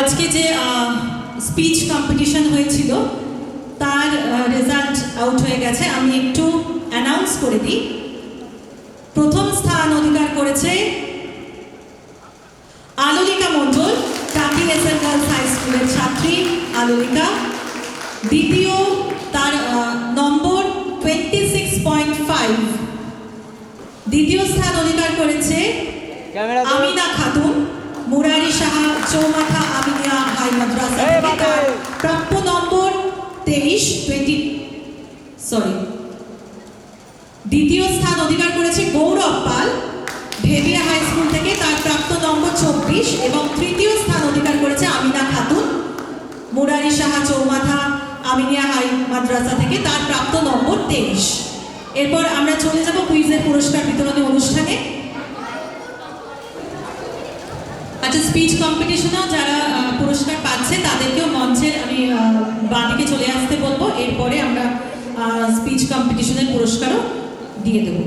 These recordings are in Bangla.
আজকে যে স্পিচ কম্পিটিশন হয়েছিল তার রেজাল্ট আউট হয়ে গেছে। আমি একটু অ্যানাউন্স করে দিই। প্রথম স্থান অধিকার করেছে আলোলিকা মণ্ডল, টাকি এসএল গার্লস হাই স্কুলের ছাত্রী আলোলিকা। দ্বিতীয়, তার নম্বর 26.5। দ্বিতীয় স্থান অধিকার করেছে আমিনা খাতুন, মুরারি সাহা চৌমাথা আমিনিয়া হাই মাদ্রাসা। তার প্রাপ্য নম্বর 23। দ্বিতীয় স্থান অধিকার করেছে গৌরব পাল, ভেবিয়া হাই স্কুল থেকে। তার প্রাপ্ত নম্বর 24। এবং তৃতীয় স্থান অধিকার করেছে আমিনা খাতুন, মুরারি সাহা চৌমাথা আমিনিয়া হাই মাদ্রাসা থেকে। তার প্রাপ্ত নম্বর 23। এরপর আমরা চলে যাব কুইজের পুরস্কার বিতরণী অনুষ্ঠানে। আচ্ছা, স্পিচ কম্পিটিশনেও যারা পুরস্কার পাচ্ছে তাদেরকেও মঞ্চের আমি বাঁদিকে চলে আসতে বলবো। এরপরে আমরা স্পিচ কম্পিটিশনের পুরস্কারও দিয়ে দেব।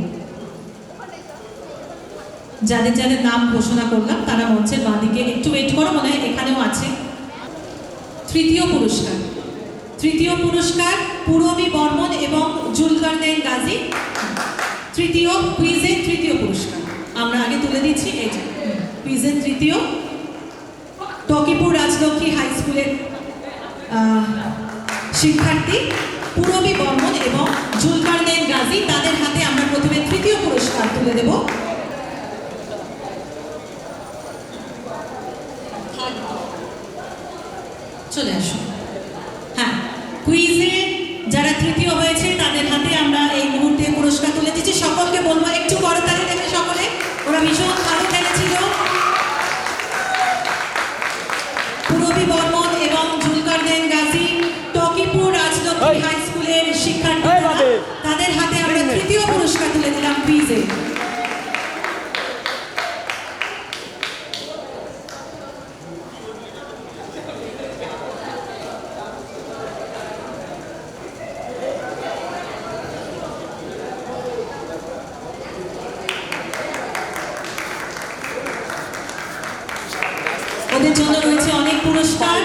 যাদের যাদের নাম ঘোষণা করলাম তারা মঞ্চের বাঁদিকে একটু ওয়েট করো, মনে হয় এখানেও আছে। তৃতীয় পুরস্কার পূরবী বর্মন এবং জুলকারনাইন গাজী। তৃতীয় কুইজের তৃতীয় পুরস্কার আমরা আগে তুলে দিচ্ছি। এই যে কুইজের তৃতীয় টকিপুর রাজলক্ষ্মী হাই স্কুলের শিক্ষার্থী পূরবী বর্মন এবং জুলকারনাইন গাজী। তাদের হাতে আমরা প্রথমে তৃতীয় পুরস্কার তুলে দেব। চলে আসুন। হ্যাঁ, কুইজে যারা তৃতীয় হয়েছে তাদের হাতে আমরা এই মুহূর্তে পুরস্কার তুলে দিচ্ছি। সকলকে বলবো একটু করতালি দেবে সকলে, ওরা ভীষণ ভালো খেলেছিল। পূরবী বর্মন এবং জুলকারনাইন গাজী টকিপুর রাজলক্ষ্মী হাই স্কুলের শিক্ষার্থীরা, তাদের হাতে আমরা তৃতীয় পুরস্কার তুলে দিলাম কুইজে। ওদের জন্য রয়েছে অনেক পুরস্কার,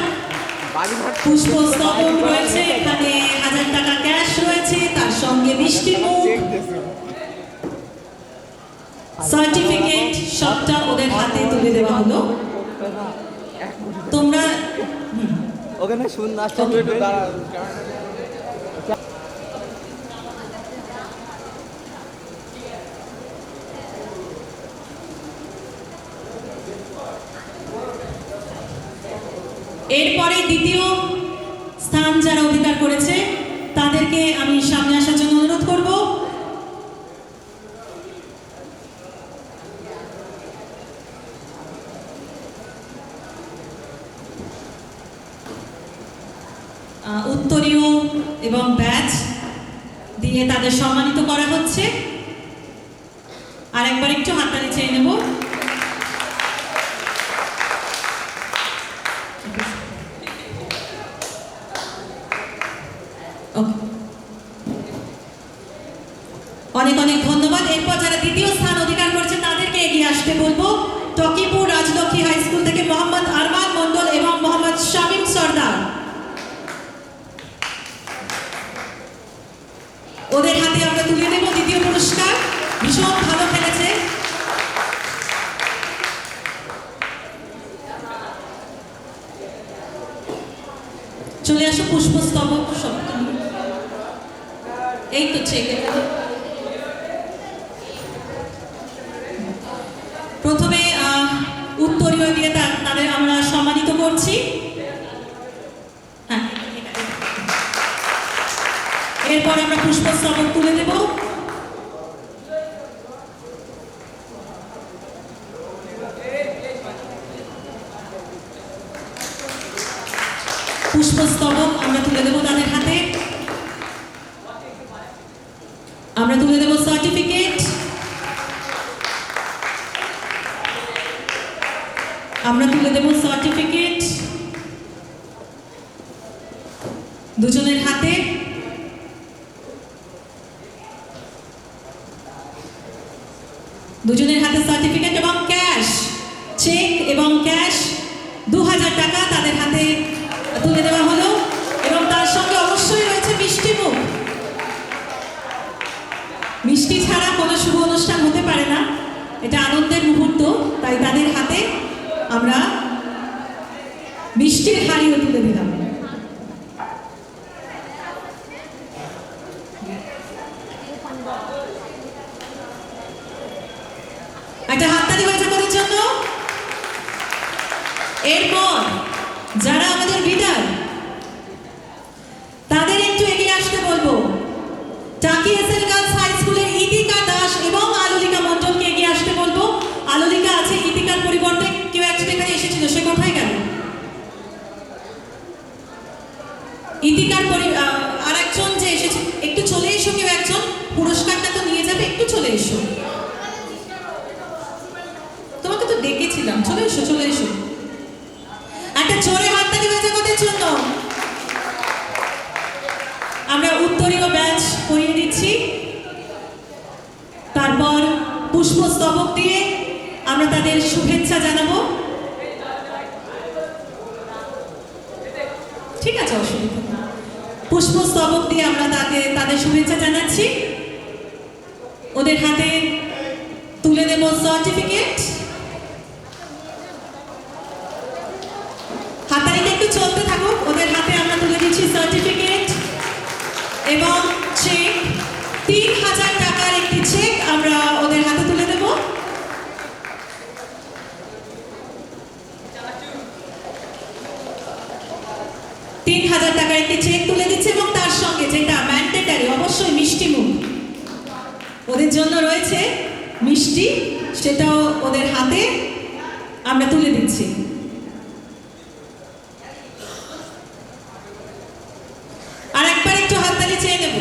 পুষ্পস্তবক রয়েছে, এখানে 1000 টাকা ক্যাশ রয়েছে, তার সঙ্গে মিষ্টি মুখ, সার্টিফিকেট, সবটা ওদের হাতে তুলে দেওয়া হলো। তোমরা ওখানে এরপরে দ্বিতীয় স্থান যারা অধিকার করেছে তাদেরকে আমি সামনে আসার জন্য অনুরোধ করব। উত্তরীয় এবং ব্যাচ দিয়ে তাদের সম্মানিত করা হচ্ছে। আর একবার একটু হাততালি চেয়ে নেব। অনেক অনেক ধন্যবাদ। এরপর যারা দ্বিতীয় স্থান অধিকার করেছে তাদেরকে এগিয়ে আসতে বলবো। টকিপুর রাজলক্ষ্মী হাই স্কুল থেকে মোহাম্মদ আরমান মণ্ডল এবং মোহাম্মদ শামীম সর্দার, ওদের হাতে আমরা তুলে দেব দ্বিতীয় পুরস্কার। ভীষণ ভালো খেলেছে। চলে আসো পুষ্পস্তবক সবটা। এই তো চেকে প্রথমে উত্তরীয় দিয়ে তাদের আমরা সম্মানিত করছি। হ্যাঁ, এরপর আমরা পুষ্পস্তবক তুলে দেব। পুষ্পস্তবক আমরা তুলে দেব তাদের হাতে। আমরা তুলে দেব সার্টিফিকেট, দুজনের হাতে। সার্টিফিকেট এবং ক্যাশ, চেক এবং ক্যাশ 2000 টাকা তাদের হাতে তুলে দেওয়া হলো এবং তার সঙ্গে অবশ্যই রয়েছে মিষ্টি মুখ। মিষ্টি ছাড়া কোনো শুভ অনুষ্ঠান হতে পারে না, এটা আনন্দের মুহূর্ত, তাই তাদের হাতে আমরা মিষ্টির হাড়িও তুলে দিলাম। একটা হাততালি হয়েছে তাদের জন্য। এরপর যারা আমাদের বিদায়, তাদের একটু এগিয়ে আসতে বলবো। টাকি এসএল গার্লস হাই স্কুলের ইতিকা দাস এবং আলোলিকা মণ্ডলকে এগিয়ে আসতে বলবো। আলোলিকা আছে, ইতিকার পরিবর্তে কেউ একজন এখানে এসেছিল, সে কোথায় গেল? ইতিকার আর একজন যে এসেছে, একটু চলে এসো, কেউ একজন পুরস্কারটা তো নিয়ে যাবে, একটু চলে এসো। তোমাকে তো ডেকেছিলাম, চলে এসো চলে এসো। একটা জোরে হাততালি হয়েছে ওদের জন্য। আমরা উত্তরীয় ব্যাচ পরিয়ে দিচ্ছি, তারপর পুষ্পস্তবক দিয়ে আমরা তাদের শুভেচ্ছা জানাবো। ঠিক আছে, অসুবিধা নেই। পুষ্পস্তবক দিয়ে আমরা তাদের শুভেচ্ছা জানাচ্ছি। ওদের হাতে তুলে দেব সার্টিফিকেট। হাততালিটা একটু চলতে থাকুক। ওদের হাতে আমরা তুলে দিচ্ছি সার্টিফিকেট এবং চেক। ৩,০০০ টাকার একটি চেক আমরা ওদের হাতে তুলে দেব। টাকার একটি চেক তুলে দিচ্ছে এবং তার সঙ্গে যেটা ম্যান্ডেটারি, অবশ্যই মিষ্টি মুখ ওদের জন্য রয়েছে মিষ্টি, সেটাও ওদের হাতে আমরা তুলে দিচ্ছি। আর একবার একটু হাততালি চেয়ে নেব।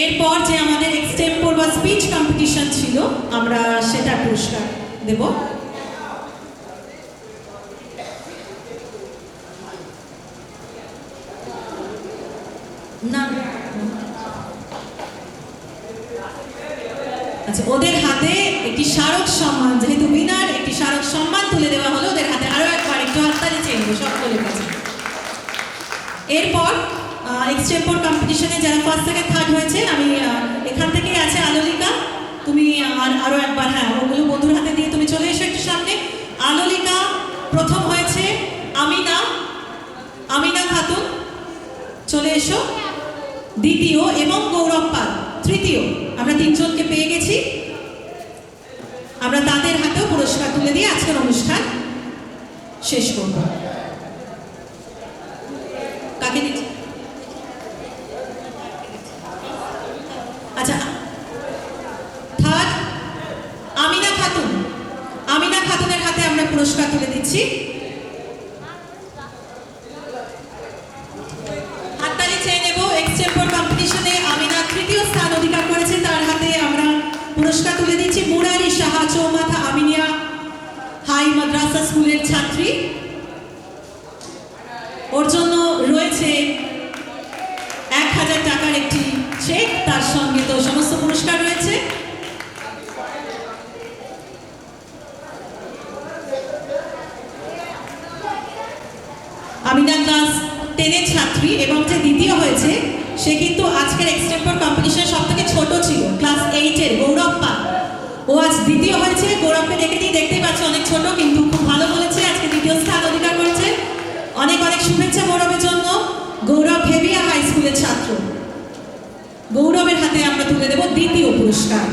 এরপর যে আমাদের এক্সটেম্পোর বা স্পিচ কম্পিটিশন ছিল, আমরা সেটা পুরস্কার দেব। না, আচ্ছা, ওদের হাতে একটি স্মারক সম্মান, যেহেতু উইনার, একটি স্মারক সম্মান তুলে দেওয়া হলো ওদের হাতে। আরো একবার একটু হাততালি চেয়ে নেব সকলের কাছে। এরপর এক্সটেম্পোর কম্পিটিশনে যারা ফার্স্ট সেকেন্ড থার্ড হয়েছে, আমি এখান থেকেই আছে আলোলিকা, তুমি আরো একবার, হ্যাঁ, ওগুলো বন্ধুর হাতে দিয়ে তুমি চলে এসো একটু সামনে। আলোলিকা প্রথম হয়েছে, আমিনা খাতুন চলে এসো দ্বিতীয়, এবং গৌরব পাল তৃতীয়। আমরা তিনজনকে পেয়ে গেছি। আমরা তাদের হাতেও পুরস্কার তুলে দিয়ে আজকের অনুষ্ঠান শেষ করব। কাকে দিচ্ছি? আচ্ছা, থার্ড আমিনা খাতুনের হাতে আমরা পুরস্কার তুলে দিচ্ছি। হাততালি চেয়ে নেব। এক্সটেম্পোর কম্পিটিশনে আমিনা তৃতীয় স্থান অধিকার করেছে, তার হাতে আমরা পুরস্কার তুলে দিচ্ছি। মুরারি সাহা চৌমাথা আমিনিয়া হাই মাদ্রাসা স্কুলের ছাত্রী, ওর জন্য রয়েছে ১,০০০ টাকার একটি চেক, তার সঙ্গে তো সমস্ত পুরস্কার রয়েছে। আমিনা ক্লাস 10-এর ছাত্রী এবং যে দ্বিতীয় হয়েছে সে কিন্তু আজকের এক্সটেম্পোর কম্পিটিশনে সব থেকে ছোট ছিল, ক্লাস 8-এর গৌরব পাল। ও আজ দ্বিতীয় হয়েছে। গৌরবকে দেখে নিয়ে দেখতেই পাচ্ছি অনেক ছোট, কিন্তু খুব ভালো বলেছে, আজকে দ্বিতীয় স্থান অধিকার করেছে। অনেক অনেক শুভেচ্ছা গৌরবের জন্য। গৌরব ভেবিয়া হাই স্কুলের ছাত্র, গৌরবের হাতে আমরা তুলে দেব দ্বিতীয় পুরস্কার।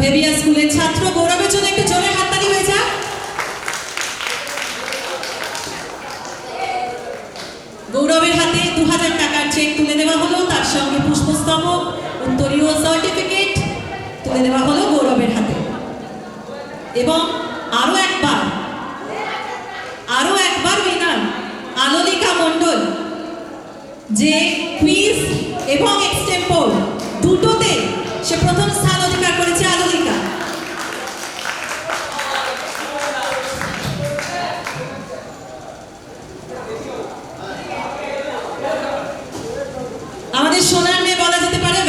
ভেবিয়া স্কুলের ছাত্র গৌরবের জন্য একটু জোরে হাততালি হয়ে যাক। গৌরবের হাতে ২,০০০ টাকার চেক তুলে দেওয়া হলো, তার সঙ্গে পুষ্পস্তবক, উত্তরীয় সার্টিফিকেট তুলে দেওয়া হলো গৌরবের হাতে। এবং আরো একবার উইনার আলোলিকা মণ্ডল, যে কুইজ এবং এক্সটেম্পোর দুটোতে সে প্রথম স্থান অধিকার করেছে। আলোলিকা, আমাদের সোনার মেয়ে বলা যেতে পারে।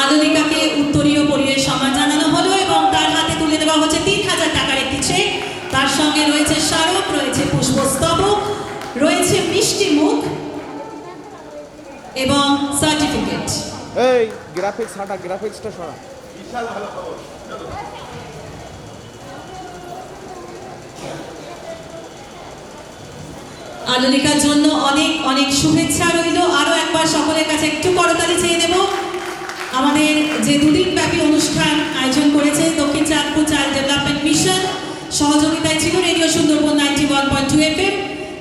আলোলিকাকে উত্তরীয় পরিবেশ সম্মান জানানো হলো এবং তার হাতে তুলে দেওয়া হচ্ছে ৩,০০০ টাকার একটি চেক। তার সঙ্গে রয়েছে স্মারক, রয়েছে পুষ্পস্তবক, রয়েছে মিষ্টি মুখ এবং সার্টিফিকেট। এই গ্রাফিক্স হাঁটা, গ্রাফিক্সটা সরা। আলোলিকার জন্য অনেক অনেক শুভেচ্ছা রইল। আরো একবার সকলের কাছে একটু করতালি চেয়ে নেব। আমাদের যে দুদিন ব্যাপী অনুষ্ঠান আয়োজন করেছে দক্ষিণ চাঁদপুর চাইল্ড ডেভেলপমেন্ট মিশন, সহযোগিতায় ছিল রেডিও সুন্দরবন 91.2 FM।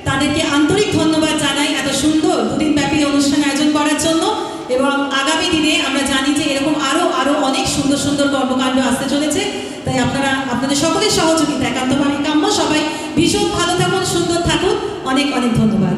তাদেরকে আন্তরিক ধন্যবাদ জানাই এত সুন্দর দুদিন ব্যাপী অনুষ্ঠান আয়োজন করার জন্য। এবং আগামী দিনে আমরা জানি যে এরকম আরো অনেক সুন্দর সুন্দর কর্মকাণ্ড আসতে চলেছে। তাই আপনাদের সকলের সহযোগিতা একান্তভাবে কাম্য। সবাই ভীষণ ভালো থাকুন, সুন্দর থাকুন। অনেক অনেক ধন্যবাদ।